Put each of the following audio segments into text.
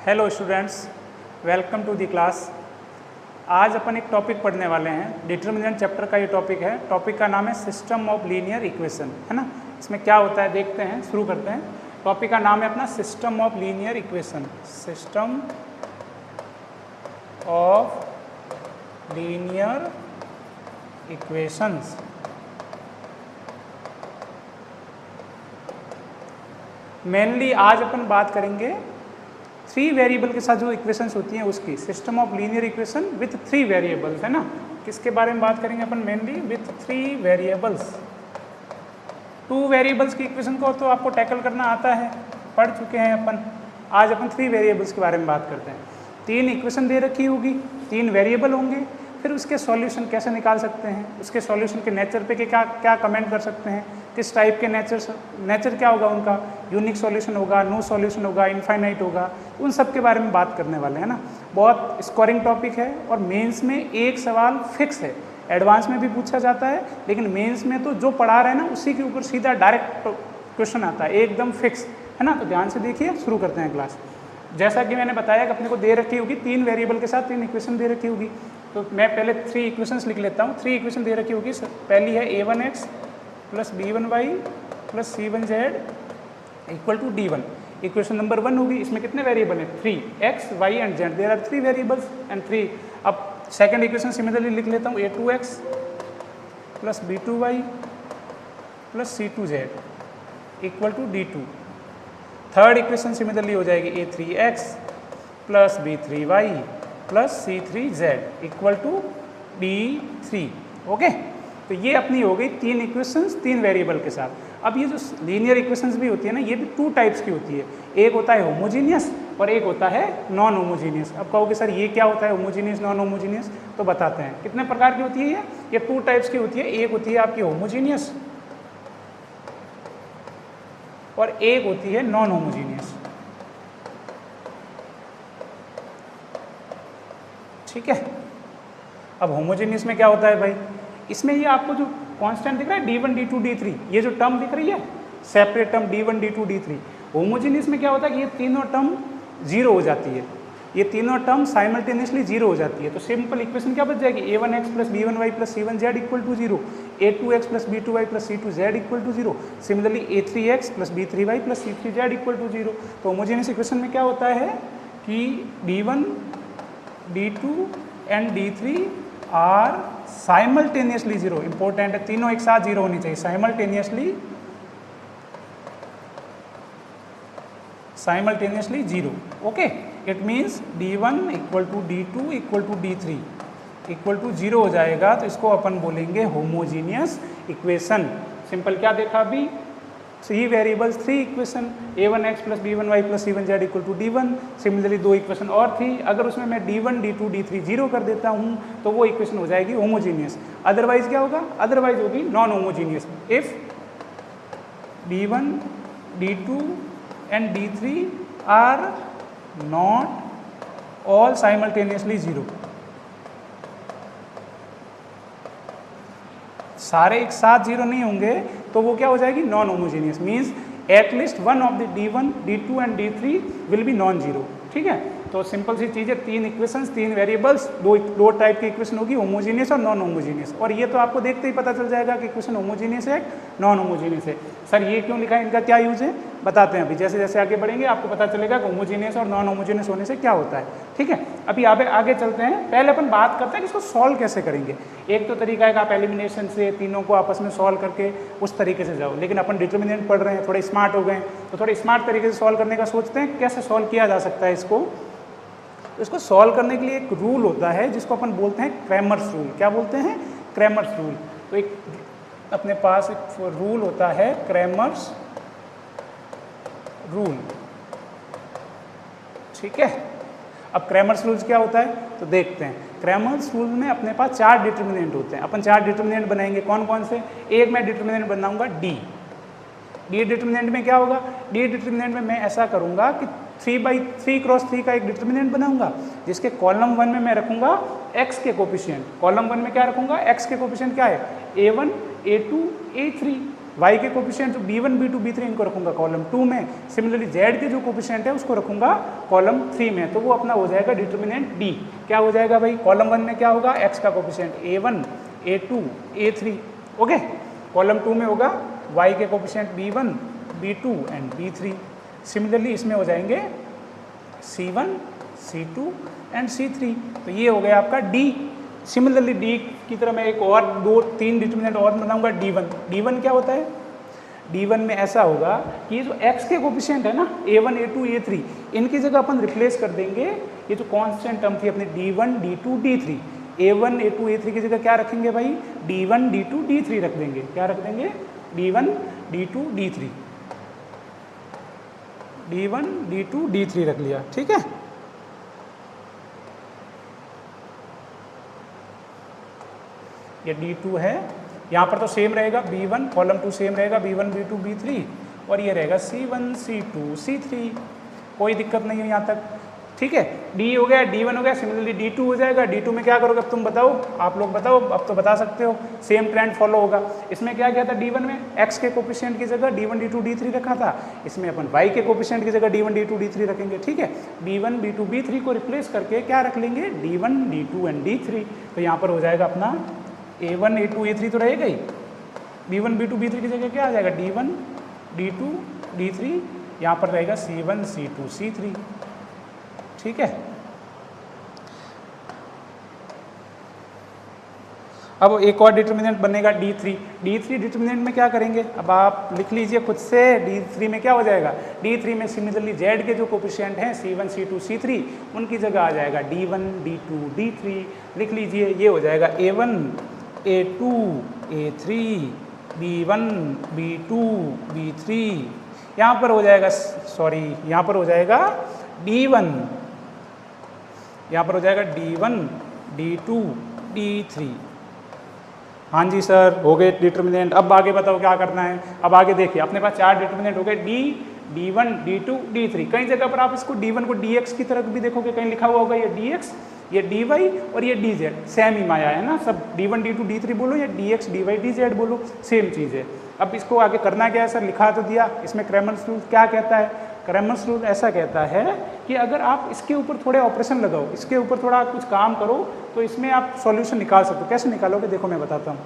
Hello students, welcome to the class. आज अपन एक टॉपिक पढ़ने वाले हैं। डिटर्मिनेंट चैप्टर का ये टॉपिक है। टॉपिक का नाम है सिस्टम ऑफ लीनियर इक्वेशन, है ना। इसमें क्या होता है देखते हैं, शुरू करते हैं। टॉपिक का नाम है अपना system of linear equation. System of linear equations. Mainly आज अपन बात करेंगे 3 वेरिएबल के साथ जो इक्वेशंस होती हैं उसकी। System of linear equation with 3 variables, है ना। किसके बारे में बात करेंगे अपन? Mainly with 3 variables. 2 वेरिएबल्स की इक्वेशन को तो आपको टैकल करना आता है, पढ़ चुके हैं अपन। आज अपन 3 वेरिएबल्स के बारे में बात करते हैं। 3 इक्वेशन दे रखी होगी, 3 वेरिएबल होंगे, फिर उसके सॉल्यूशन कैसे निकाल सकते हैं, उसके सॉल्यूशन के नेचर पे क्या क्या कमेंट कर सकते हैं, किस टाइप के नेचर क्या होगा उनका, यूनिक सॉल्यूशन होगा, नो सॉल्यूशन होगा, इनफाइनाइट होगा, उन सब के बारे में बात करने वाले हैं ना। बहुत स्कोरिंग टॉपिक है और मेंस में एक सवाल फिक्स है। एडवांस में भी पूछा जाता है, लेकिन मेंस में तो जो पढ़ा रहे हैं ना उसी के ऊपर सीधा डायरेक्ट क्वेश्चन आता है, एकदम फिक्स, है ना। तो ध्यान से देखिए, शुरू करते हैं क्लास। जैसा कि मैंने बताया कि अपने को दे रखी होगी 3 वेरिएबल के साथ 3 इक्वेशन दे रखी होगी। तो मैं पहले 3 इक्वेशंस लिख लेता हूँ। 3 इक्वेशन दे रखी होगी। पहली है a1x plus b1y plus c1z equal to d1। Equation number 1 होगी। इसमें कितने वेरिएबल हैं? 3, x, y and z। There are 3 variables and 3। अब सेकंड इक्वेशन सिमिलरली लिख लेता हूँ, a2x plus b2y plus c2z equal to d2। Third equation similarly हो जाएगी a3x plus b3y plus c3z equal to d3। Okay, तो ये अपनी हो गई 3 इक्वेशंस 3 वेरिएबल के साथ। अब ये जो लीनियर इक्वेशंस भी होती है ना, ये भी 2 टाइप्स की होती है। एक होता है होमोजीनियस और एक होता है नॉन होमोजीनियस। अब कहोगे सर ये क्या होता है होमोजीनियस नॉन होमोजीनियस? तो बताते हैं। कितने प्रकार की होती है ये 2 टाइप्स की होती है। एक होती है आपकी होमोजीनियस और एक होती है नॉन होमोजीनियस। ठीक है। अब होमोजीनियस में क्या होता है भाई? इसमें ये आपको जो कांस्टेंट दिख रहा है d1 d2 d3, ये जो टर्म दिख रही है separate term d1 d2 d3, homogeneous में क्या होता है कि ये तीनों टर्म जीरो हो जाती है। ये तीनों टर्म साइमल्टेनियसली जीरो हो जाती है। तो सिंपल इक्वेशन क्या बच जाएगी? a1x plus b1y plus c1z equal to 0, a2x plus b2y plus c2z equal to 0, similarly a3x plus b3y plus c3z equal to 0। तो होमोजीनियस इक्वेशन में क्या होता है कि d1 d2 and d3 are simultaneously zero. Important है, तीनों एक साथ जीरो होनी चाहिए। Simultaneously zero. Okay, it means d1 equal to d2 equal to d3 equal to 0 हो जाएगा। तो इसको अपन बोलेंगे होमोजीनियस इक्वेशन। सिंपल क्या देखा अभी? 3 variables 3 equation, a1x plus b1y plus c1z equal to d1। Similarly 2 equation और थी। अगर उसमें मैं d1 d2 d3 0 कर देता हूँ तो वो इक्वेशन हो जाएगी होमोजीनियस। अदरवाइज क्या होगा? अदरवाइज होगी non homogeneous. If d1 d2 and d3 are not all simultaneously zero. सारे एक साथ जीरो नहीं होंगे तो वो क्या हो जाएगी? Non homogeneous. Means at least one of the d1 d2 and d3 will be non zero. ठीक है। तो सिंपल सी चीज़ है, 3 इक्वेशंस 3 वेरिएबल्स, दो टाइप की इक्वेशन होगी, होमोजीनियस और नॉन होमोजीनियस। और ये तो आपको देखते ही पता चल जाएगा कि इक्वेशन होमोजीनियस है नॉन होमोजीनियस है। सर ये क्यों लिखा है, इनका क्या यूज है, बताते हैं अभी। जैसे जैसे आगे बढ़ेंगे आपको पता चलेगा कि होमोजीनियस और नॉन होमोजीनियस होने से क्या होता है। ठीक है, अभी आगे चलते हैं। पहले अपन बात करते हैं कि इसको सॉल्व कैसे करेंगे। एक तो तरीका है कि आप एलिमिनेशन से तीनों को आपस में सॉल्व करके उस तरीके से जाओ, लेकिन अपन डिटर्मिनेंट पढ़ रहे हैं, थोड़े स्मार्ट हो गए तो थोड़े स्मार्ट तरीके से सॉल्व करने का सोचते हैं कैसे सॉल्व किया जा सकता है इसको। इसको सॉल्व करने के लिए एक रूल होता है जिसको अपन बोलते हैं क्रैमर्स रूल। क्या बोलते हैं? Cramer's rule. तो एक अपने पास एक रूल होता है क्रैमर्स रूल। ठीक है। अब क्रैमर्स रूल्स क्या होता है तो देखते हैं। क्रैमर्स रूल में अपने पास 4 डिटर्मिनेंट होते हैं। अपन 4 डिटर्मिनेंट बनाएंगे। कौन कौन से? एक मैं डिटर्मिनेंट बनाऊंगा डी डिटर्मिनेंट में क्या होगा? डी डिटर्मिनेंट में मैं ऐसा करूंगा कि 3 क्रॉस 3 का एक डिटर्मिनेंट बनाऊंगा जिसके कॉलम 1 में मैं रखूंगा x के कोफिशिएंट। कॉलम 1 में क्या रखूंगा? x के कोफिशिएंट क्या है? a1 a2 a3। y के कोफिशिएंट जो b1 b2 b3 इनको रखूंगा कॉलम 2 में, सिमिलरली z के जो कोफिशिएंट है उसको रखूंगा कॉलम 3 में, तो वो अपना हो जाएगा डिटर्मिनेंट d। क्या हो जाएगा भाई, कॉलम 1 में क्या होगा, x का coefficient a1 a2 a3, okay. Column 2 में होगा y के coefficient b1 b2 and b3। Similarly इसमें हो जाएंगे c1 c2 एंड c3, तो ये हो गया आपका d। सिमिलरली d की तरह मैं एक और 2-3 डिटर्मिनेंट और बनाऊंगा d1। d1 क्या होता है, d1 में ऐसा होगा कि ये जो x के कोफिशिएंट है ना a1 a2 a3, इनकी जगह अपन रिप्लेस कर देंगे ये जो कांस्टेंट टर्म थी अपने d1 d2 d3, a1 a2 a3 की जगह क्या रखेंगे भाई, d1 d2 d3 रख देंगे। क्या रख देंगे, d1 d2 d3, d1 d2 d3 रख लिया, ठीक है। ये d2 है, यहाँ पर तो सेम रहेगा b1, कॉलम 2 सेम रहेगा b1 b2 b3, और ये रहेगा c1 c2 c3, कोई दिक्कत नहीं है यहाँ तक, ठीक है। d हो गया, d1 हो गया, सिमिलरली d2 हो जाएगा। d2 में क्या करोगे अब तुम बताओ, आप लोग बताओ, अब तो बता सकते हो, सेम ट्रेंड फॉलो होगा। इसमें क्या किया था, d1 में x के कोफिशिएंट की जगह d1 d2 d3 रखा था, इसमें अपन y के कोफिशिएंट की जगह d1 d2 d3 रखेंगे, ठीक है। b1 b2 b3 को रिप्लेस करके क्या रख लेंगे, d1 d2 एंड d3, तो यहाँ पर हो जाएगा अपना a1 a2 a3 तो रहेगा ही, b1 b2 b3 की जगह क्या आ जाएगा, d1 d2 d3, यहाँ पर रहेगा c1 c2 c3, ठीक है। अब एक और डिटर्मिनेंट बनेगा d3। d3 डिटर्मिनेंट में क्या करेंगे, अब आप लिख लीजिए खुद से, d3 में क्या हो जाएगा, d3 में सिमिलरली z के जो कोफिशिएंट हैं c1 c2 c3, उनकी जगह आ जाएगा d1 d2 d3, लिख लीजिए, ये हो जाएगा a1 a2 a3 b1 b2 b3, यहाँ पर हो जाएगा, सॉरी यहाँ पर हो जाएगा d1, यहाँ पर हो जाएगा d1 d2 d3। हाँ जी सर, हो गए डिटर्मिनेंट। अब आगे बताओ क्या करना है। अब आगे देखिए, अपने पास 4 डिटर्मिनेंट हो गए, d1 d2 d3। कई जगह पर आप इसको d1 को dx की तरफ भी देखोगे, कहीं लिखा हुआ होगा ये dx, ये dy और ये dz, सेम ही माया है ना, सब d1 d2 d3 बोलो या dx dy dz बोलो, सेम चीज़ है। अब इसको आगे करना क्या है सर, लिखा तो दिया, इसमें क्रैमर्स रूल क्या कहता है, क्रैमर्स रूल ऐसा कहता है कि अगर आप इसके ऊपर थोड़े ऑपरेशन लगाओ, इसके ऊपर थोड़ा कुछ काम करो, तो इसमें आप सॉल्यूशन निकाल सकते हो। कैसे निकालोगे, देखो मैं बताता हूँ।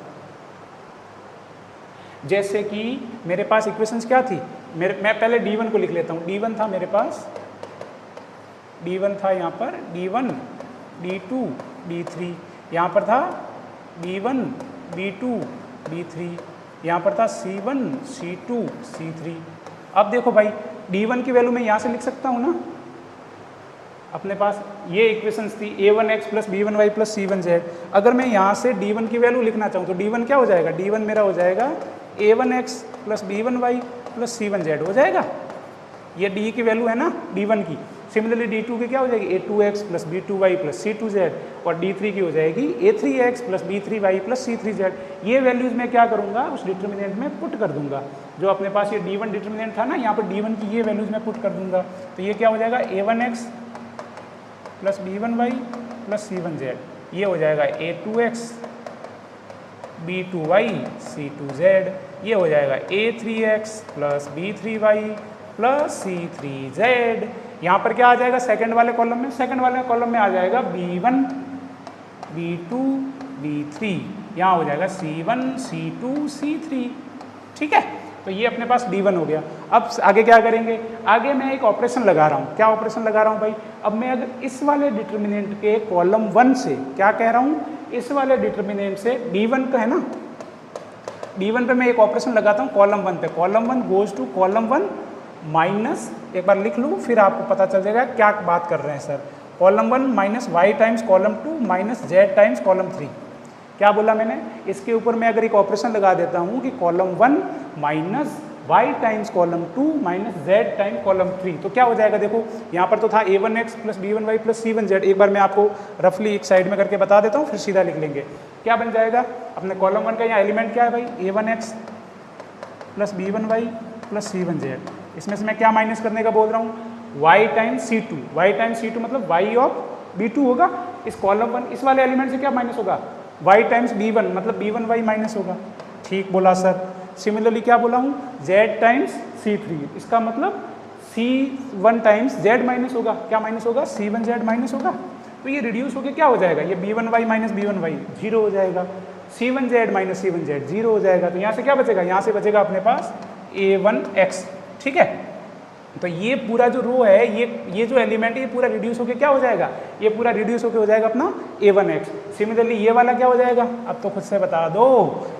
जैसे कि मेरे पास इक्वेशंस क्या थी, मैं पहले d1 को लिख लेता हूँ। d1 था मेरे पास, d1 था यहाँ पर d1 d2 d3, यहाँ पर था b1 b2 b3, यहाँ पर था c1 c2 c3। अब देखो भाई, d1 की वैल्यू मैं यहाँ से लिख सकता हूँ ना, अपने पास ये इक्वेशंस थी a1x plus b1y plus c1z। अगर मैं यहाँ से d1 की वैल्यू लिखना चाहूँ तो d1 क्या हो जाएगा, d1 मेरा हो जाएगा a1x plus b1y plus c1z हो जाएगा। ये d की वैल्यू है ना d1 की। सिमिलरली d2 की क्या हो जाएगी, a2x plus b2y plus c2z, और d3 की हो जाएगी a3x plus b3y plus c3z। ये वैल्यूज़ मैं क्या करूँगा, उस डिटर्मिनेंट में पुट कर दूंगा। जो अपने पास ये d1 डिटर्मिनेंट था ना, यहाँ पर d1 की ये वैल्यूज़ मैं पुट कर दूंगा, तो ये क्या हो जाएगा a1x plus b1y plus c1z, ये हो जाएगा a2x b2y c2z, ये हो जाएगा a3x plus b3y plus c3z। यहाँ पर क्या आ जाएगा सेकंड वाले कॉलम में, सेकंड वाले कॉलम में आ जाएगा b1 b2 b3, यहाँ हो जाएगा c1 c2 c3, ठीक है। तो ये अपने पास d1 हो गया। अब आगे क्या करेंगे, आगे मैं एक ऑपरेशन लगा रहा हूँ। क्या ऑपरेशन लगा रहा हूँ भाई, अब मैं अगर इस वाले डिटर्मिनेंट के कॉलम 1 से, क्या कह रहा हूँ, इस वाले डिटर्मिनेंट से d1 का है ना, d1 पे मैं एक ऑपरेशन लगाता हूँ कॉलम 1 पे, column 1 goes to column 1 minus, एक बार लिख लूँ फिर आपको पता चल जाएगा क्या बात कर रहे हैं sir. Column 1 minus y times column 2 minus z times column 3। क्या बोला मैंने, इसके ऊपर मैं अगर एक ऑपरेशन लगा देता हूँ कि column 1 minus y times column 2 minus z times column 3, तो क्या हो जाएगा, देखो यहाँ पर तो था a1x plus b1y plus c1z। एक बार मैं आपको रफली एक साइड में करके बता देता हूँ, फिर सीधा लिख लेंगे। क्या बन जाएगा, अपने कॉलम 1 का यहाँ एलिमेंट क्या है भाई, a1x plus b1y plus c1z। इसमें से मैं क्या माइनस करने का बोल रहा हूँ, y times c2, y times c2 मतलब y ऑफ b2 होगा। इस कॉलम 1 इस वाले एलिमेंट से क्या माइनस होगा, y टाइम्स b1 मतलब b1y माइनस होगा। ठीक बोला सर। सिमिलरली क्या बोला हूँ, z टाइम्स C3, इसका मतलब C1 टाइम्स z माइनस होगा, क्या माइनस होगा, C1z माइनस होगा। तो ये रिड्यूस होकर क्या हो जाएगा, ये B1y माइनस B1y 0 हो जाएगा, C1z माइनस C1z 0 हो जाएगा। तो यहाँ से क्या बचेगा, यहाँ से बचेगा अपने पास A1x, ठीक है। तो ये पूरा जो रो है, ये जो एलिमेंट है, ये पूरा रिड्यूस होकर क्या हो जाएगा, ये पूरा रिड्यूस होकर हो जाएगा अपना A1x। सिमिलरली ये वाला क्या हो जाएगा, अब तो खुद से बता दो,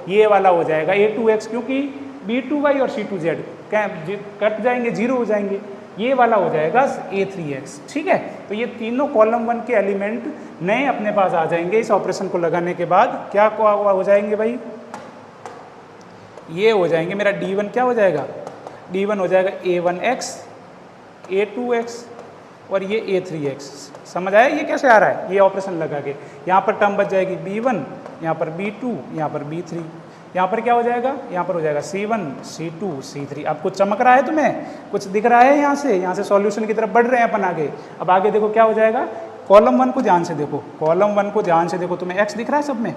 ये वाला हो जाएगा A2x, क्योंकि B2y और C2z क्या कट जाएंगे, 0 हो जाएंगे। ये वाला हो जाएगा A3x, ठीक है। तो ये तीनों कॉलम 1 के एलिमेंट नए अपने पास आ जाएंगे इस ऑपरेशन को लगाने के बाद। क्या हो जाएंगे भाई, ये हो जाएंगे मेरा D1 क्या हो जाएगा, D1 हो जाएगा A1x, A2x और ये A3x। समझ आया ये कैसे आ रहा है, ये ऑपरेशन लगा के यहाँ पर टर्म बच जाएगी B1, यहाँ पर B2, यहाँ पर B3, यहाँ पर क्या हो जाएगा, यहाँ पर हो जाएगा C1, C2, C3। अब कुछ चमक रहा है तुम्हें, कुछ दिख रहा है, यहाँ से सॉल्यूशन की तरफ बढ़ रहे हैं अपन आगे। अब आगे देखो क्या हो जाएगा, कॉलम 1 को ध्यान से देखो, कॉलम 1 को ध्यान से देखो, तुम्हें x दिख रहा है सब में,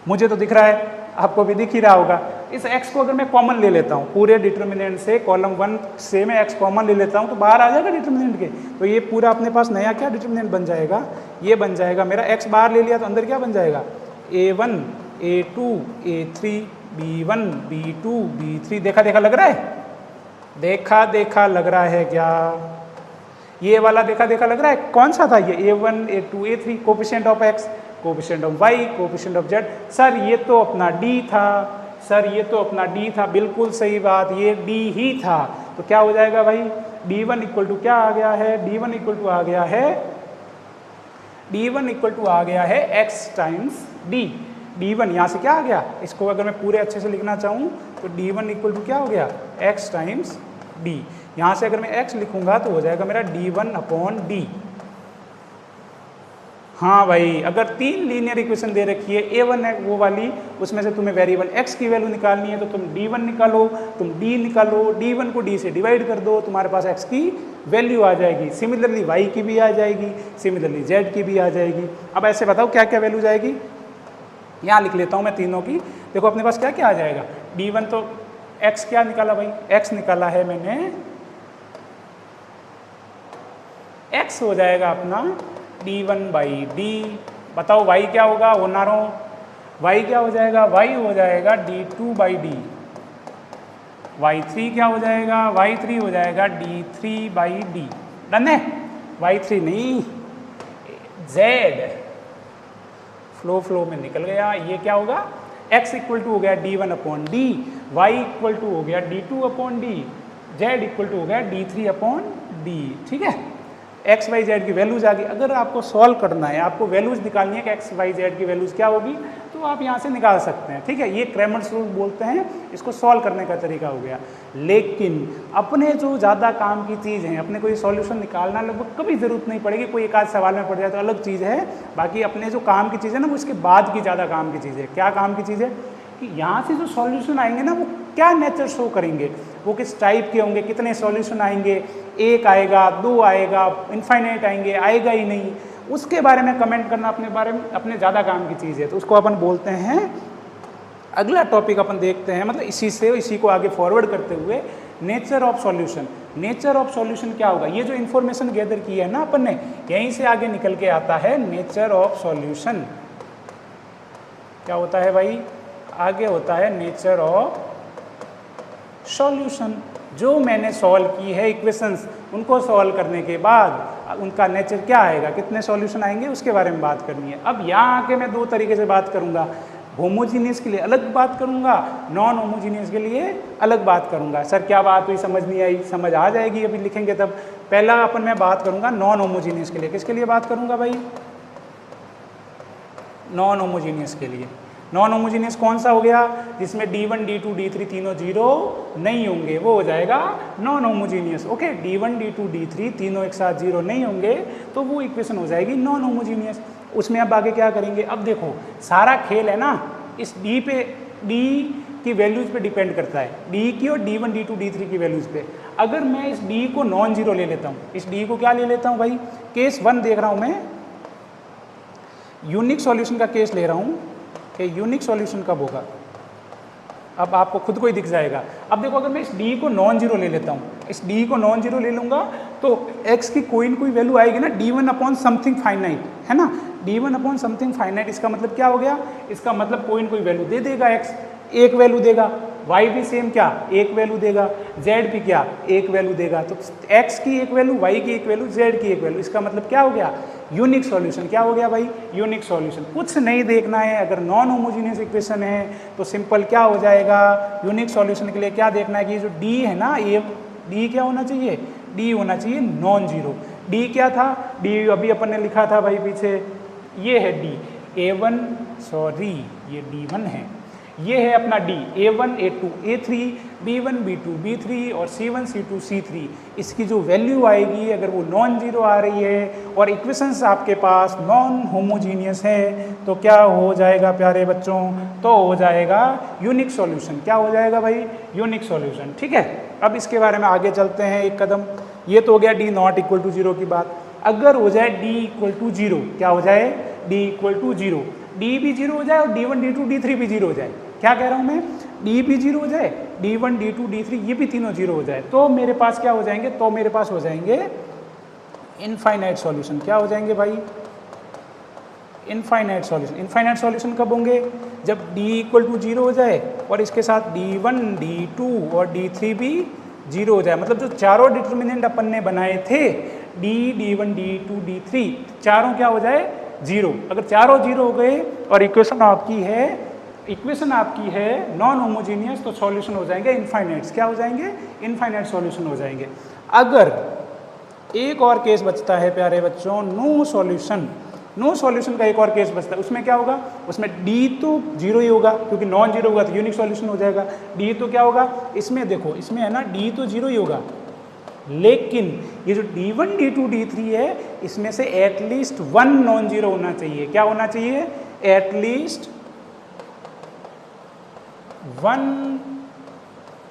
मुझे तो दिख रहा है, आपको भी दिख ही रहा होगा। इस x को अगर मैं कॉमन ले लेता हूँ पूरे डिटर्मिनेंट से, कॉलम 1 से मैं x कॉमन ले लेता हूँ तो बाहर आ जाएगा डिटर्मिनेंट के। तो ये पूरा अपने पास नया क्या डिटर्मिनेंट बन जाएगा, ये बन जाएगा मेरा x बाहर ले लिया तो अंदर क्या बन जाएगा, A1, A2, A3, B1, B2, B3। देखा देखा लग रहा है, देखा देखा लग रहा है क्या, ये वाला देखा देखा लग रहा है। कौन सा था ये, A1, A2, A3, coefficient of x, coefficient of y, coefficient of z। Sir ये तो अपना d था, सर ये तो अपना d था, बिल्कुल सही बात, ये d ही था। तो क्या हो जाएगा भाई, d1 इक्वल टू क्या आ गया है, d1 इक्वल टू आ गया है, d1 इक्वल टू आ गया है x टाइम्स d। d1 यहाँ से क्या आ गया, इसको अगर मैं पूरे अच्छे से लिखना चाहूँ तो d1 इक्वल टू क्या हो गया, x टाइम्स d। यहाँ से अगर मैं x लिखूंगा तो हो जाएगा मेरा d1 अपॉन d। हाँ भाई, अगर 3 लीनियर इक्वेशन दे रखी है A1 है वो वाली, उसमें से तुम्हें वेरिएबल x की वैल्यू निकालनी है तो तुम d1 निकालो, तुम d निकालो, d1 को d से डिवाइड कर दो, तुम्हारे पास x की वैल्यू आ जाएगी। सिमिलरली y की भी आ जाएगी, सिमिलरली z की भी आ जाएगी। अब ऐसे बताओ क्या क्या वैल्यू जाएगी, यहाँ लिख लेता हूँ मैं तीनों की। देखो अपने पास क्या क्या आ जाएगा, d1 तो x क्या निकाला भाई, x निकाला है मैंने, x हो जाएगा अपना d1 बाई d। बताओ y क्या होगा, ओनारो y क्या हो जाएगा, y हो जाएगा d2 बाई d। y3 क्या हो जाएगा, y3 हो जाएगा d3 बाई d। डन है, y3 नहीं z, फ्लो में निकल गया। ये क्या होगा, x इक्वल टू हो गया d1 upon d, y equal to हो गया d2 upon d, z equal to हो गया d3 अपॉन d। ठीक है, एक्स वाई जेड की वैल्यूज आ गई। अगर आपको सॉल्व करना है, आपको वैल्यूज निकालनी है कि एक्स वाई जेड की वैल्यूज क्या होगी, तो आप यहाँ से निकाल सकते हैं। ठीक है, ये क्रैमर्स रूल बोलते हैं, इसको सॉल्व करने का तरीका हो गया। लेकिन अपने जो ज़्यादा काम की चीज़ है, अपने को ये सॉल्यूशन निकालना लगभग कभी ज़रूरत नहीं पड़ेगी। कोई एक आध सवाल में पड़ जाए तो अलग चीज़ है, बाकी अपने जो काम की चीज़ है ना, वो इसके बाद की ज़्यादा काम की चीज़ है। क्या काम की चीज़ है कि यहाँ से जो सॉल्यूशन आएंगे ना, वो क्या नेचर शो करेंगे, वो किस टाइप के होंगे, कितने सॉल्यूशन आएंगे, एक आएगा, दो आएगा, इनफाइनाइट आएंगे, आएगा ही नहीं, उसके बारे में कमेंट करना अपने बारे में अपने ज़्यादा काम की चीज़ है। तो उसको अपन बोलते हैं, अगला टॉपिक अपन देखते हैं, मतलब इसी को आगे फॉरवर्ड करते हुए nature of solution. Nature of solution क्या होगा, ये जो इन्फॉर्मेशन गैदर की है ना अपन ने, यहीं से आगे निकल के आता है नेचर ऑफ सॉल्यूशन। क्या होता है भाई, आगे होता है नेचर ऑफ सॉल्यूशन। जो मैंने सॉल्व की है इक्वेशंस, उनको सॉल्व करने के बाद उनका नेचर क्या आएगा, कितने सॉल्यूशन आएंगे, उसके बारे में बात करनी है। अब यहाँ आके मैं दो तरीके से बात करूँगा, होमोजीनियस के लिए अलग बात करूँगा, नॉन होमोजीनियस के लिए अलग बात करूँगा। सर क्या बात हुई, समझ नहीं आई, समझ आ जाएगी अभी लिखेंगे तब। पहला अपन मैं बात करूँगा नॉन होमोजीनियस के लिए। किसके लिए बात करूँगा भाई, नॉन होमोजीनियस के लिए। नॉन होमोजीनियस कौन सा हो गया, जिसमें d1 d2 d3 तीनों जीरो नहीं होंगे, वो हो जाएगा non homogeneous. Okay, d1 d2 d3 तीनों एक साथ जीरो नहीं होंगे तो वो इक्वेशन हो जाएगी नॉन होमोजीनियस। उसमें अब आगे क्या करेंगे, अब देखो सारा खेल है ना इस d की वैल्यूज पे डिपेंड करता है, d की और d1 d2 d3 की वैल्यूज पे। अगर मैं इस d को नॉन जीरो ले लेता हूँ, इस d को क्या ले लेता हूँ भाई, केस 1 देख रहा हूँ मैं, यूनिक सॉल्यूशन का केस ले रहा हूँ कि यूनिक सॉल्यूशन कब होगा, अब आपको खुद को ही दिख जाएगा। अब देखो अगर मैं इस d को नॉन जीरो ले लेता हूँ, इस d को नॉन जीरो ले लूँगा तो x की कोई न कोई वैल्यू आएगी ना, d1 अपॉन समथिंग फाइनाइट, है ना, d1 अपॉन समथिंग फाइनाइट। इसका मतलब क्या हो गया, इसका मतलब कोई न कोई वैल्यू दे देगा x, एक वैल्यू देगा, y भी सेम क्या एक वैल्यू देगा, z भी क्या एक वैल्यू देगा। तो x की एक वैल्यू, y की एक वैल्यू, z की एक वैल्यू, इसका मतलब क्या हो गया, यूनिक सॉल्यूशन। क्या हो गया भाई, यूनिक सॉल्यूशन। कुछ नहीं देखना है, अगर नॉन होमोजीनियस इक्वेशन है तो सिंपल क्या हो जाएगा, यूनिक सॉल्यूशन के लिए क्या देखना है कि जो d है ना, ये d क्या होना चाहिए, d होना चाहिए नॉन जीरो। d क्या था, d अभी अपन ने लिखा था भाई पीछे, ये है d, a1 सॉरी ये d1 है, ये है अपना d, a1 a2 a3 b1 b2 b3 और c1 c2 c3। इसकी जो वैल्यू आएगी अगर वो नॉन जीरो आ रही है और इक्वेशंस आपके पास नॉन होमोजीनियस है तो क्या हो जाएगा प्यारे बच्चों, तो हो जाएगा यूनिक सॉल्यूशन। क्या हो जाएगा भाई, यूनिक सॉल्यूशन। ठीक है, अब इसके बारे में आगे चलते हैं एक कदम। ये तो हो गया d not equal to zero की बात। अगर हो जाए d इक्वल टू जीरो, क्या हो जाए, d equal to zero, d भी जीरो हो जाए और d1 d2 d3 भी जीरो हो जाए। क्या कह रहा हूँ मैं, d भी जीरो हो जाए, d1 d2 d3 ये भी तीनों जीरो हो जाए, तो मेरे पास क्या हो जाएंगे, तो मेरे पास हो जाएंगे इनफाइनाइट सॉल्यूशन। क्या हो जाएंगे भाई, इनफाइनाइट सॉल्यूशन। इनफाइनाइट सॉल्यूशन कब होंगे, जब d इक्वल टू जीरो हो जाए और इसके साथ d1 d2 और d3 भी जीरो हो जाए। मतलब जो चारों डिटर्मिनेंट अपन ने बनाए थे d d1 d2 d3 चारों क्या हो जाए, जीरो। अगर चारों जीरो हो गए और इक्वेशन आपकी है नॉन होमोजीनियस तो सॉल्यूशन हो जाएंगे इनफाइनाइट्स। क्या हो जाएंगे, इनफाइनाइट सॉल्यूशन हो जाएंगे। अगर एक और केस बचता है प्यारे बच्चों, नो सॉल्यूशन, नो सॉल्यूशन का एक और केस बचता है, उसमें क्या होगा, उसमें d तो जीरो ही होगा क्योंकि नॉन जीरो होगा तो यूनिक सॉल्यूशन हो जाएगा। d तो क्या होगा, इसमें देखो इसमें है ना d तो जीरो ही होगा, लेकिन ये जो d1 d2 d3 है इसमें से एटलीस्ट वन नॉन जीरो होना चाहिए। क्या होना चाहिए, at least one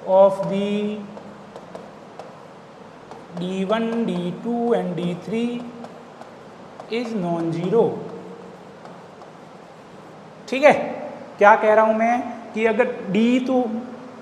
of the d1 d2 and d3 is non zero. ठीक है, क्या कह रहा हूं मैं कि अगर d तो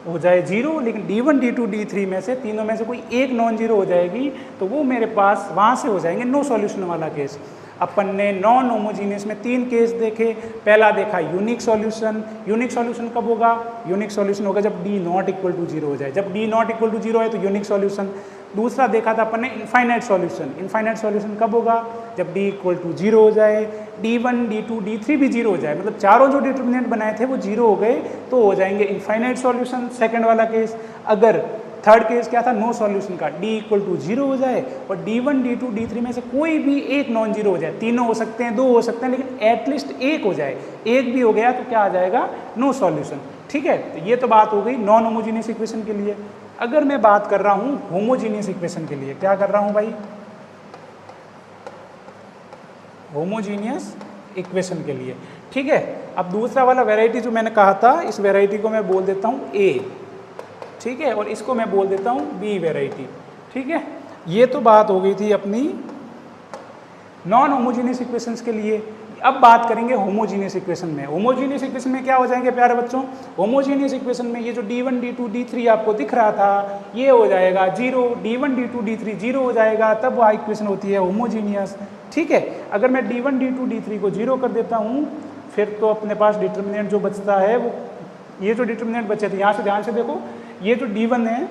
हो जाए जीरो लेकिन d1 d2 d3 में से तीनों में से कोई एक नॉन जीरो हो जाएगी तो वो मेरे पास वहाँ से हो जाएंगे नो सॉल्यूशन वाला केस। अपन ने नॉन होमोजीनियस में तीन केस देखे। पहला देखा यूनिक सॉल्यूशन। यूनिक सॉल्यूशन कब होगा, यूनिक सॉल्यूशन होगा जब d not equal to zero हो जाए। जब d not equal to zero है तो यूनिक सॉल्यूशन। दूसरा देखा था अपन ने इनफाइनाइट सॉल्यूशन। इनफाइनाइट सॉल्यूशन कब होगा, जब d इक्वल टू जीरो हो जाए, d1 d2 d3 भी जीरो हो जाए, मतलब चारों जो डिटर्मिनेंट बनाए थे वो जीरो हो गए तो हो जाएंगे इनफाइनाइट सॉल्यूशन, सेकंड वाला केस। अगर थर्ड केस क्या था, नो सॉल्यूशन का, d इक्वल टू जीरो हो जाए और d1 d2 d3 में से कोई भी एक नॉन जीरो हो जाए, तीनों हो सकते हैं, दो हो सकते हैं, लेकिन एटलीस्ट एक हो जाए, एक भी हो गया तो क्या आ जाएगा, नो सॉल्यूशन। ठीक है, तो ये तो बात हो गई नॉन होमोजीनियस इक्वेशन के लिए। अगर मैं बात कर रहा हूँ होमोजीनियस इक्वेशन के लिए, क्या कर रहा हूँ भाई, होमोजीनियस इक्वेशन के लिए। ठीक है, अब दूसरा वाला वेराइटी जो मैंने कहा था, इस वेराइटी को मैं बोल देता हूँ A, ठीक है, और इसको मैं बोल देता हूँ B वेराइटी। ठीक है, ये तो बात हो गई थी अपनी नॉन होमोजीनियस इक्वेशंस के लिए। अब बात करेंगे होमोजीनियस इक्वेशन में। होमोजीनियस इक्वेशन में क्या हो जाएंगे प्यारे बच्चों, होमोजीनियस इक्वेशन में ये जो d1 d2 d3 आपको दिख रहा था ये हो जाएगा zero, d1 d2 d3 zero हो जाएगा, तब वह इक्वेशन होती है होमोजीनियस। ठीक है, अगर मैं d1 d2 d3 को जीरो कर देता हूँ फिर तो अपने पास डिटर्मिनेंट जो बचता है वो, ये जो डिटर्मिनेंट बचे थे, यहाँ से ध्यान से देखो, ये जो d1 है,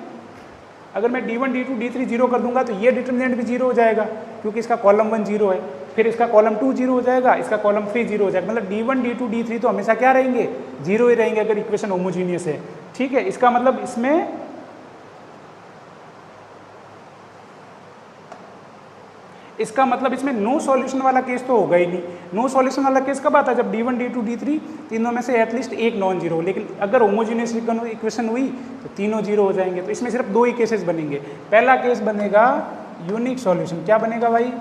अगर मैं d1 d2 d3 जीरो कर दूंगा तो ये डिटर्मिनेंट भी जीरो हो जाएगा क्योंकि इसका कॉलम 1 जीरो है, फिर इसका कॉलम 2 जीरो हो जाएगा, इसका कॉलम 3 जीरो हो जाएगा। मतलब d1 d2 d3 तो हमेशा क्या रहेंगे, जीरो ही रहेंगे अगर इक्वेशन होमोजीनियस है। ठीक है, इसका मतलब इसमें नो सॉल्यूशन वाला केस तो होगा ही नहीं। नो सॉल्यूशन वाला केस कब आता है, जब d1 d2 d3 तीनों में से एटलीस्ट एक नॉन जीरो। लेकिन अगर होमोजीनियस इक्वेशन हुई तो तीनों जीरो हो जाएंगे। तो इसमें सिर्फ दो ही केसेस बनेंगे। पहला केस बनेगा यूनिक सॉल्यूशन। क्या बनेगा भाई,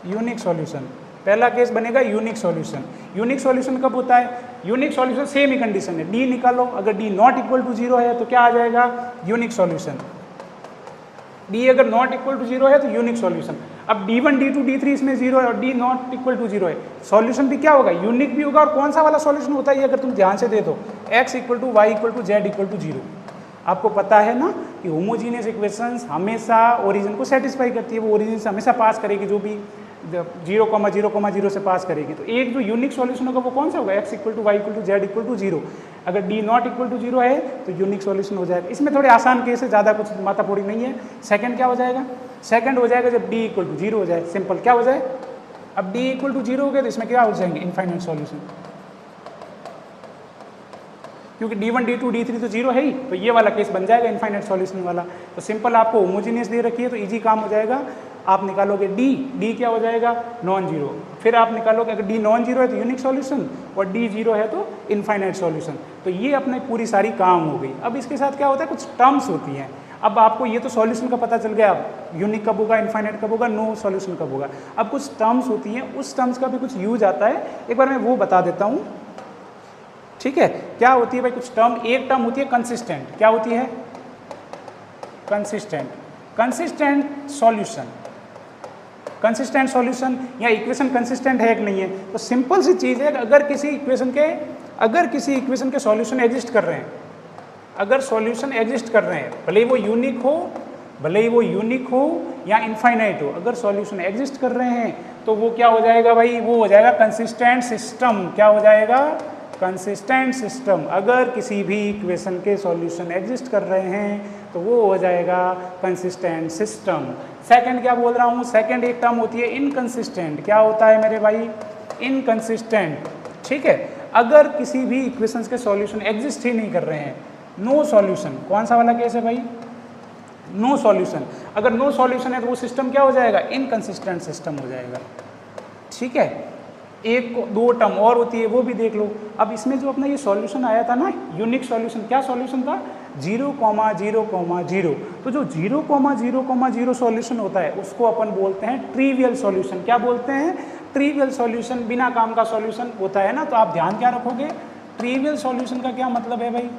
यूनिक सॉल्यूशन। पहला केस बनेगा यूनिक सॉल्यूशन। यूनिक सॉल्यूशन कब होता है, यूनिक सॉल्यूशन सेम ही कंडीशन है, d निकालो, अगर d not equal to zero है तो क्या आ जाएगा, यूनिक सॉल्यूशन। डी अगर नॉट इक्वल टू जीरो है तो यूनिक सॉल्यूशन। अब D1 D2 D3 इसमें जीरो है और d not equal to zero है, सॉल्यूशन भी क्या होगा, यूनिक भी होगा। और कौन सा वाला सॉल्यूशन होता है ये अगर तुम ध्यान से दे दो, x equal to y equal to z equal to zero. आपको पता है ना कि होमोजीनियस इक्वेशंस हमेशा ओरिजिन को सेटिस्फाई करती है, वो ओरिजिन से हमेशा पास करेगी, जो भी 0,0,0 से पास करेगी। तो एक जो यूनिक सॉल्यूशन होगा वो कौन सा होगा, x equal to y equal to z equal to zero. अगर D not equal to zero है तो यूनिक सॉल्यूशन हो जाएगा। इसमें थोड़े आसान केस है, ज़्यादा कुछ माथापोड़ी नहीं है। सेकंड क्या हो जाएगा, सेकंड हो जाएगा जब डी इक्वल टू जीरो हो जाए, सिंपल क्या हो जाए, अब डी इक्वल टू जीरो हो गया तो इसमें क्या हो जाएंगे, इनफाइनाइट सॉल्यूशन, क्योंकि D1 D2 D3 तो जीरो है ही, तो ये वाला केस बन जाएगा इनफाइनाइट सॉल्यूशन वाला। तो सिंपल आपको होमोजीनियस दे रखी है तो इजी काम हो जाएगा। आप निकालोगे डी क्या हो जाएगा, नॉन जीरो। फिर आप निकालोगे अगर डी नॉन जीरो है तो यूनिक सॉल्यूशन और डी जीरो है तो इनफाइनाइट सॉल्यूशन। तो ये अपने पूरी सारी काम हो गई। अब इसके साथ क्या होता है, कुछ टर्म्स होती हैं। अब आपको ये तो सॉल्यूशन का पता चल गया, यूनिक कब होगा, इनफाइनाइट कब होगा, नो सॉल्यूशन कब होगा। अब कुछ टर्म्स होती हैं, उस टर्म्स का भी कुछ यूज आता है, एक बार मैं वो बता देता हूँ। ठीक है, क्या होती है भाई कुछ टर्म, एक टर्म होती है कंसिस्टेंट। क्या होती है, consistent, consistent solution. Consistent solution या इक्वेशन कंसिस्टेंट है कि नहीं है, तो सिंपल सी चीज़ है कि अगर किसी इक्वेशन के सॉल्यूशन एग्जिस्ट कर रहे हैं, अगर सॉल्यूशन एग्जिस्ट कर रहे हैं, भले ही वो यूनिक हो या इनफाइनाइट हो, अगर सॉल्यूशन एग्जिस्ट कर रहे हैं तो वो क्या हो जाएगा भाई, वो हो जाएगा कंसिस्टेंट सिस्टम। क्या हो जाएगा, कंसिस्टेंट सिस्टम। अगर किसी भी इक्वेशन के सॉल्यूशन एग्जिस्ट कर रहे हैं तो वो हो जाएगा कंसिस्टेंट सिस्टम। सेकंड क्या बोल रहा हूँ, सेकंड एक टर्म होती है इनकंसिस्टेंट। क्या होता है मेरे भाई, इनकंसिस्टेंट। ठीक है, अगर किसी भी इक्वेशंस के सॉल्यूशन एग्जिस्ट ही नहीं कर रहे हैं, नो सॉल्यूशन। कौन सा वाला केस है भाई, नो सॉल्यूशन। अगर नो सॉल्यूशन है तो वो सिस्टम क्या हो जाएगा, इनकंसिस्टेंट सिस्टम हो जाएगा। ठीक है, एक दो टर्म और होती है वो भी देख लो। अब इसमें जो अपना ये सॉल्यूशन आया था ना, यूनिक सॉल्यूशन, क्या सॉल्यूशन था, 0,0,0। तो जो 0,0,0 सॉल्यूशन होता है उसको अपन बोलते हैं ट्रिवियल सॉल्यूशन। क्या बोलते हैं, ट्रिवियल सॉल्यूशन, बिना काम का सॉल्यूशन होता है ना। तो आप ध्यान क्या रखोगे, ट्रिवियल सॉल्यूशन का क्या मतलब है भाई,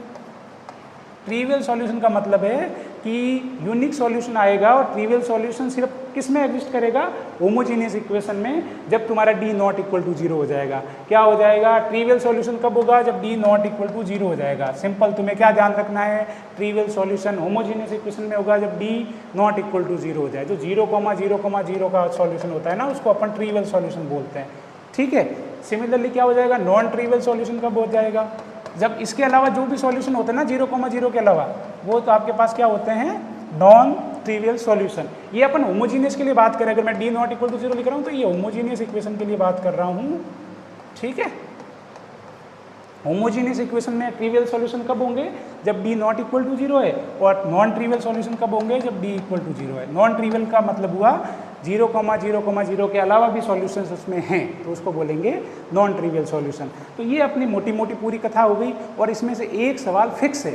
ट्रिवियल सॉल्यूशन का मतलब है कि यूनिक सॉल्यूशन आएगा और ट्रिवियल सॉल्यूशन सिर्फ किस में एग्जिस्ट करेगा, होमोजीनियस इक्वेशन में, जब तुम्हारा d not equal to zero हो जाएगा। क्या हो जाएगा, ट्रिवियल सॉल्यूशन कब होगा, जब d not equal to zero हो जाएगा। सिंपल, तुम्हें क्या ध्यान रखना है, ट्रिवियल सॉल्यूशन होमोजीनियस इक्वेशन में होगा जब d not equal to zero हो जाए। जो 0,0,0 का सॉल्यूशन होता है ना, उसको अपन ट्रिवियल सॉल्यूशन बोलते हैं। ठीक है, सिमिलरली क्या हो जाएगा, नॉन ट्रिवियल सॉल्यूशन कब हो जाएगा, जब इसके अलावा जो भी सॉल्यूशन होते हैं ना 0,0 के अलावा, वो तो आपके पास क्या होते हैं, नॉन ट्रिवियल सॉल्यूशन। ये अपन होमोजीनियस के लिए बात करें, अगर मैं d not equal to zero लिख रहा हूँ तो ये होमोजीनियस इक्वेशन के लिए बात कर रहा हूँ। ठीक है, होमोजीनियस इक्वेशन में ट्रिवियल सॉल्यूशन कब होंगे, जब d not equal to zero है, और नॉन ट्रिवियल सॉल्यूशन कब होंगे, जब डी इक्वल टू जीरो है। नॉन ट्रिवियल का मतलब हुआ 0,0,0 के अलावा भी सॉल्यूशंस उसमें हैं, तो उसको बोलेंगे नॉन ट्रिवियल सॉल्यूशन। तो ये अपनी मोटी मोटी पूरी कथा हो गई। और इसमें से एक सवाल फिक्स है,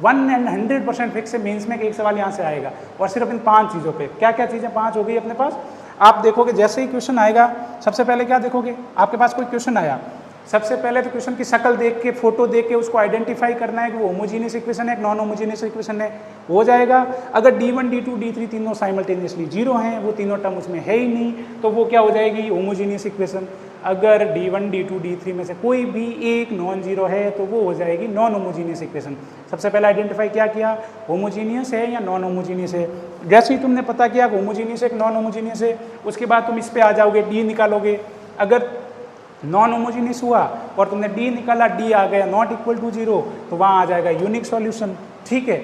100% फिक्स है, मेंस में एक सवाल यहाँ से आएगा, और सिर्फ इन 5 चीज़ों पे। क्या क्या चीज़ें 5 हो गई अपने पास। आप देखोगे जैसे ही क्वेश्चन आएगा, सबसे पहले क्या देखोगे, आपके पास कोई क्वेश्चन आया, सबसे पहले तो क्वेश्चन की शक्ल देख के, फोटो देख के उसको आइडेंटिफाई करना है कि वो होमोजीनियस इक्वेशन है, नॉन होमोजीनियस इक्वेशन है, हो जाएगा। अगर D1 D2 D3 तीनों साइमल्टेनियसली जीरो हैं, वो तीनों टर्म उसमें है ही नहीं, तो वो क्या हो जाएगी, होमोजीनियस इक्वेशन। अगर D1 D2 D3 में से कोई भी एक नॉन जीरो है तो वो हो जाएगी नॉन होमोजीनियस इक्वेशन। सबसे पहले आइडेंटिफाई क्या किया, होमोजीनियस है या नॉन होमोजीनियस है। जैसे ही तुमने पता किया होमोजीनियस है कि नॉन होमोजीनियस है, उसके बाद तुम इस पे आ जाओगे, डी निकालोगे। अगर नॉन होमोजीनियस हुआ और तुमने डी निकाला, डी आ गया नॉट इक्वल टू जीरो, तो वहाँ आ जाएगा यूनिक सॉल्यूशन। ठीक है,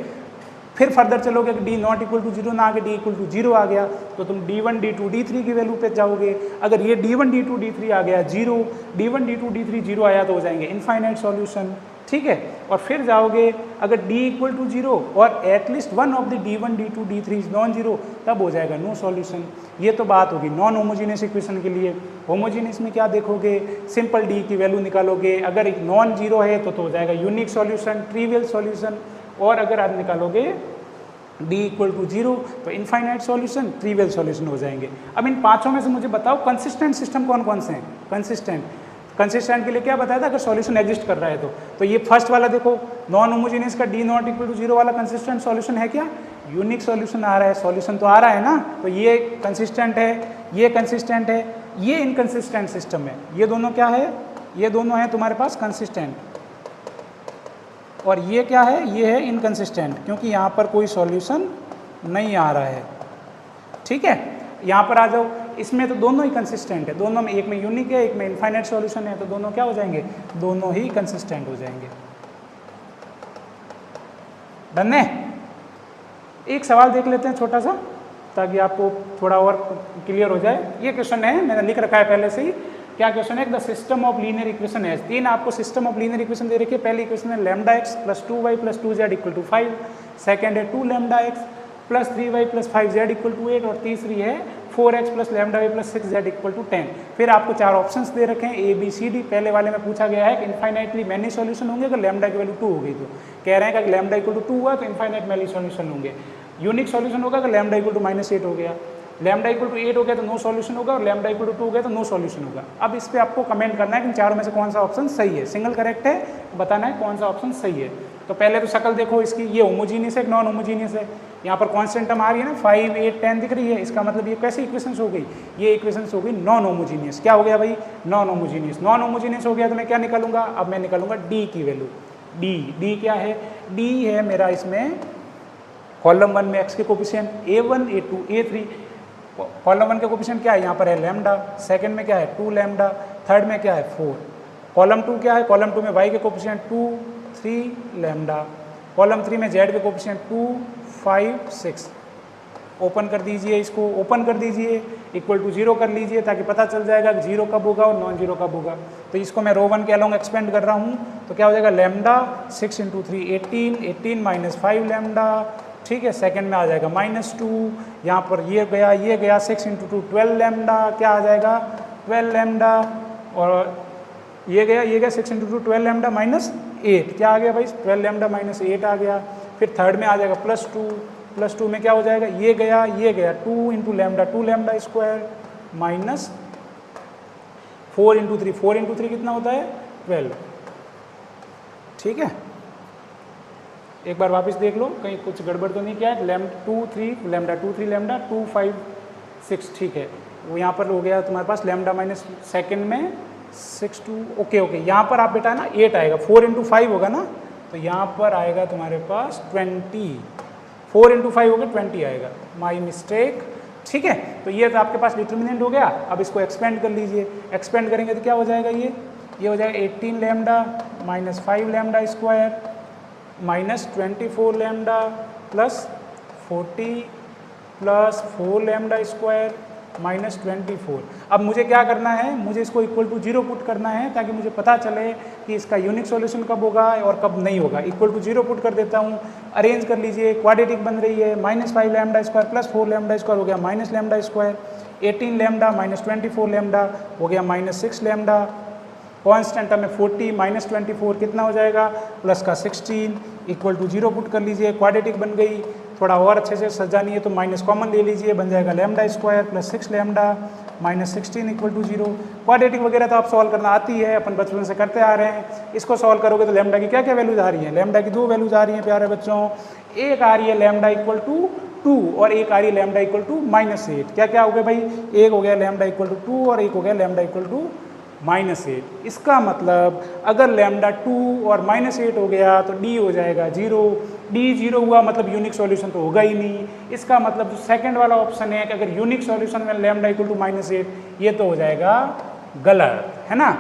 फिर फर्दर चलोगे कि d not equal to zero ना आगे, डी इक्वल टू जीरो आ गया, तो तुम D1 D2 D3 की वैल्यू पे जाओगे। अगर ये D1 D2 D3 आ गया zero, D1 D2 D3 zero आया तो हो जाएंगे इनफाइनाइट सॉल्यूशन। ठीक है, और फिर जाओगे, अगर d इक्वल टू जीरो और at least one of the D1 D2 D3 is non zero, तब हो जाएगा नो सॉल्यूशन। ये तो बात होगी नॉन होमोजीनियस इक्वेशन के लिए। होमोजीनियस में क्या देखोगे, सिंपल d की वैल्यू निकालोगे, अगर एक नॉन जीरो है तो हो जाएगा यूनिक सॉल्यूशन, ट्रिवियल सॉल्यूशन। और अगर आप निकालोगे d इक्वल टू जीरो तो इनफाइनाइट सॉल्यूशन, ट्रिवियल सॉल्यूशन हो जाएंगे। अब इन पांचों में से मुझे बताओ कंसिस्टेंट सिस्टम कौन कौन से हैं। कंसिस्टेंट के लिए क्या बताया था, अगर सॉल्यूशन एग्जिस्ट कर रहा है तो ये फर्स्ट वाला देखो, नॉन होमोजीनियस का d not equal to zero वाला कंसिस्टेंट सॉल्यूशन है क्या, यूनिक सॉल्यूशन आ रहा है, सॉल्यूशन तो आ रहा है ना, तो ये कंसिस्टेंट है, ये कंसिस्टेंट है, ये इनकंसिस्टेंट सिस्टम है। ये दोनों क्या है, ये दोनों हैं तुम्हारे पास कंसिस्टेंट, और ये क्या है, ये है इनकंसिस्टेंट, क्योंकि यहाँ पर कोई सॉल्यूशन नहीं आ रहा है। ठीक है, यहाँ पर आ जाओ, इसमें तो दोनों ही कंसिस्टेंट है, दोनों में, एक में यूनिक है, एक में इनफाइनाइट सॉल्यूशन है, तो दोनों क्या हो जाएंगे, दोनों ही कंसिस्टेंट हो जाएंगे। डन है। एक सवाल देख लेते हैं छोटा सा, ताकि आपको थोड़ा और क्लियर हो जाए। ये क्वेश्चन है, मैंने लिख रखा है पहले से ही। क्या क्वेश्चन है, the system of linear equation है, तीन आपको सिस्टम ऑफ लीनियर इक्वेशन दे रखी है। पहली इक्वेशन है lambda x plus 2y plus 2z equal to 5, second है 2 lambda x plus 3y plus 5z equal to 8, और तीसरी है 4x plus lambda y plus 6z equal to 10। फिर आपको चार ऑप्शंस दे रखे हैं A B C D। पहले वाले में पूछा गया है कि इनफाइनाइटली मैनी सॉल्यूशन होंगे अगर लैम्डा की वैल्यू 2 हो गई, तो कह रहे हैं कि अगर लैम्डा इक्वल टू 2 हुआ तो इनफाइनाइट मैनी सॉल्यूशन होंगे। यूनिक सॉल्यूशन होगा अगर लैम्डा इक्वल टू -8 हो गया, लैम्डा इक्वल टू 8 हो गया तो नो सॉल्यूशन होगा, और लैम्डा इक्वल टू 2 हो गया तो नो सॉल्यूशन होगा। अब इस पे आपको कमेंट करना है कि इन चारों में से कौन सा ऑप्शन सही है, सिंगल करेक्ट है, बताना है कौन सा ऑप्शन सही है। तो पहले तो शक्ल देखो इसकी, ये होमोजीनियस है, नॉन होमोजीनियस है। यहाँ पर कॉन्स्टेंट टर्म आ रही है ना, 5 8 10 दिख रही है, इसका मतलब ये कैसी इक्वेशंस हो गई, ये इक्वेशंस हो गई नॉन होमोजीनियस। क्या हो गया भाई, नॉन होमोजीनियस। नॉन होमोजीनियस हो गया तो मैं क्या निकालूंगा, अब मैं निकालूंगा डी की वैल्यू। डी क्या है, डी है मेरा इसमें कॉलम 1 में x के coefficient a1 a2 a3। Column 1 के कोफिशिएंट क्या है, यहाँ पर है लैम्डा, सेकंड में क्या है 2 लैम्डा, थर्ड में क्या है 4। कॉलम 2 क्या है, कॉलम 2 में y के कोफिशिएंट 2 3 लैम्डा, कॉलम 3 में z के कोफिशिएंट 2 5 6। ओपन कर दीजिए, इसको ओपन कर दीजिए, इक्वल टू 0 कर लीजिए, ताकि पता चल जाएगा कि 0 कब होगा और नॉन जीरो कब होगा। तो इसको मैं रो 1 के अलोंग एक्सपेंड कर रहा हूँ, तो क्या हो जाएगा लैम्डा 6 × 3 18 18 माइनस 5 लैम्डा। ठीक है, सेकंड में आ जाएगा -2, यहाँ पर ये गया 6 × 2 12 लैम्डा, क्या आ जाएगा 12 लैम्डा, और ये गया 6 × 2 12 लैम्डा -8, क्या आ गया भाई 12 लैम्डा -8 आ गया। फिर थर्ड में आ जाएगा +2 में क्या हो जाएगा, ये गया 2 × लैम्डा 2 लैम्डा स्क्वायर माइनस 4 × 3 कितना होता है 12। ठीक है, एक बार वापस देख लो कहीं कुछ गड़बड़ तो नहीं किया है। Lambda 2 3 lambda 2 3 lambda 2 5 6। ठीक है, वो यहाँ पर हो गया तुम्हारे पास लैम्डा माइनस सेकेंड में 6 2। ओके, यहाँ पर आप बेटा ना 8 आएगा, 4 × 5 होगा ना, तो यहाँ पर आएगा तुम्हारे पास 20, 4 × 5 होगा 20 आएगा, माई मिस्टेक। ठीक है, तो ये तो आपके पास डिटर्मिनेंट हो गया। अब इसको एक्सपेंड कर लीजिए, एक्सपेंड करेंगे तो क्या हो जाएगा, ये हो जाएगा 18 lambda minus 5 lambda square minus 24 lambda plus 40 plus 4 lambda square minus 24। अब मुझे क्या करना है, मुझे इसको इक्वल टू 0 पुट करना है, ताकि मुझे पता चले कि इसका यूनिक सॉल्यूशन कब होगा और कब नहीं होगा। इक्वल टू 0 पुट कर देता हूँ, अरेंज कर लीजिए, क्वाड्रेटिक बन रही है, -5 lambda square plus 4 lambda square हो गया minus lambda square, 18 lambda minus 24 lambda हो गया -6 लैम्डा, कॉन्स्टेंट टर्म में 40 माइनस 24 कितना हो जाएगा प्लस का 16, इक्वल टू 0 पुट कर लीजिए, क्वाड्रेटिक बन गई। थोड़ा और अच्छे से सजानी है तो माइनस कॉमन ले लीजिए, बन जाएगा lambda square plus 6 lambda minus 16 equal to 0। Quadratic वगैरह तो आप सॉल्व करना आती है, अपन बचपन से करते आ रहे हैं। इसको सॉल्व करोगे तो लैम्डा की क्या क्या वैल्यूज आ रही हैं, लैम्डा की 2 वैल्यूज आ रही हैं प्यारे बच्चों। एक आ रही है लैम्डा इक्वल टू 2 और एक आ रही है लैम्डा इक्वल टू -8। क्या क्या हो गया भाई, एक हो गया लैम्डा इक्वल टू 2 और एक हो गया लैम्डा इक्वल टू -8। इसका मतलब अगर लैम्डा 2 और -8 हो गया तो डी हो जाएगा 0। डी 0 हुआ मतलब यूनिक सॉल्यूशन तो होगा ही नहीं। इसका मतलब जो सेकंड वाला ऑप्शन है कि अगर यूनिक सॉल्यूशन में लैम्डा इक्वल टू -8, ये तो हो जाएगा गलत, है ना।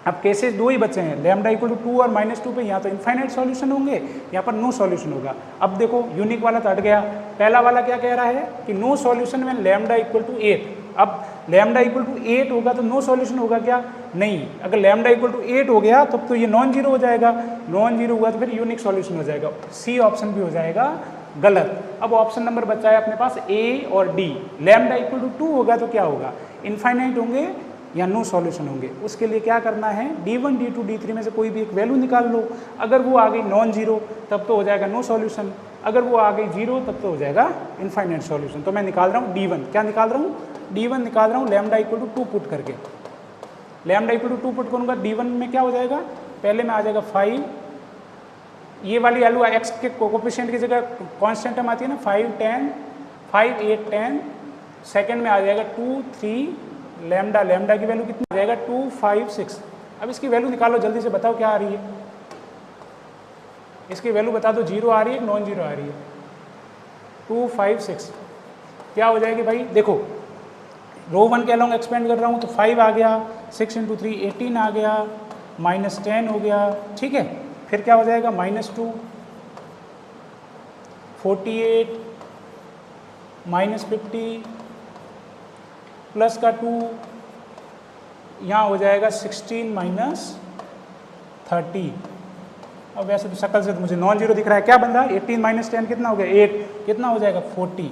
अब केसेस दो ही बचे हैं, लैम्डा इक्वल टू 2 और -2 पे यहाँ तो इनफाइनाइट सॉल्यूशन होंगे, यहाँ पर नो सॉल्यूशन होगा। अब देखो यूनिक वाला तो हट गया, पहला वाला क्या कह रहा है कि नो सॉल्यूशन में लैम्डा इक्वल टू 8। अब लैम्डा इक्वल टू 8 होगा तो नो सॉल्यूशन होगा क्या, नहीं। अगर लैम्डा इक्वल टू 8 हो गया तब तो ये नॉन जीरो हो जाएगा, नॉन जीरो हुआ तो फिर यूनिक सॉल्यूशन हो जाएगा, सी ऑप्शन भी हो जाएगा गलत। अब ऑप्शन नंबर बचा है अपने पास ए और डी। लैम्डा इक्वल टू 2 होगा तो क्या होगा, इनफाइनाइट होंगे या नो सॉल्यूशन होंगे। उसके लिए क्या करना है, D1 D2 D3 में से कोई भी एक वैल्यू निकाल लो। अगर वो आ गई नॉन जीरो तब तो हो जाएगा नो सॉल्यूशन, अगर वो आ गई 0 तब तो हो जाएगा इनफाइनाइट सॉल्यूशन। तो मैं निकाल रहा हूँ D1, क्या निकाल रहा हूँ, D1 निकाल रहा हूँ लैम्डा इक्वल टू 2 पुट करके। लैम्डा इक्वल टू 2 पुट करूँगा, D1 में क्या हो जाएगा, पहले में आ जाएगा 5 ये वाली वैल्यू एक्स के कोफिशिएंट की जगह कांस्टेंट टर्म आती है ना 5, 10, 5, 8, 10, सेकेंड में आ जाएगा 2, 3 लैम्डा, लैम्डा की वैल्यू कितनी आ जाएगा 2, 5, 6। अब इसकी वैल्यू निकालो जल्दी से, बताओ क्या आ रही है, इसकी वैल्यू बता दो, जीरो आ रही है नॉन जीरो आ रही है, 2, 5, 6 क्या हो जाएगी भाई, देखो रो 1 के अलॉन्ग एक्सपेंड कर रहा हूँ तो 5 आ गया, 6 × 3 18 आ गया, -10 हो गया, ठीक है। फिर क्या हो जाएगा -2, 48, -50 प्लस का 2, यहाँ हो जाएगा 16 - 30। अब वैसे तो शक्ल से तो मुझे नॉन जीरो दिख रहा है, क्या बन रहा है 18 - 10 कितना हो गया 8, कितना हो जाएगा 40।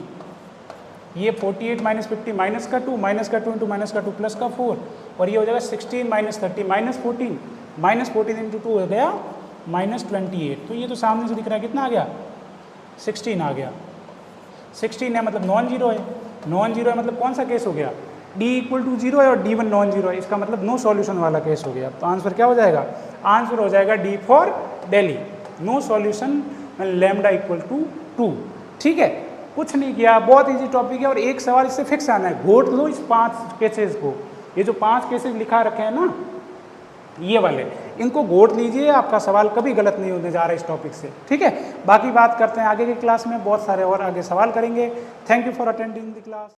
ये 48 - 50 माइनस का 2 इंटू माइनस का 2 प्लस का 4, और ये हो जाएगा 16 - 30 -14, -14 इंटू 2 हो गया -28। तो ये तो सामने से दिख रहा है कितना आ गया 16 आ गया। 16 है मतलब नॉन जीरो है, नॉन जीरो है मतलब कौन सा केस हो गया, d = 0 है और d1 नॉन जीरो है, इसका मतलब नो सॉल्यूशन वाला केस हो गया। तो आंसर क्या हो जाएगा, आंसर हो जाएगा D for Delhi, no solution lambda = 2। ठीक है, कुछ नहीं किया, बहुत इजी टॉपिक है और एक सवाल इससे फिक्स आना है, घोट लो इस 5 केसेस को, ये जो 5 केसेस लिखा रखे हैं ना ये वाले, इनको घोट लीजिए, आपका सवाल कभी गलत नहीं होने जा रहा है इस टॉपिक से। ठीक है, बाकी बात करते हैं आगे की क्लास में, बहुत सारे और आगे सवाल करेंगे। Thank you for attending the class.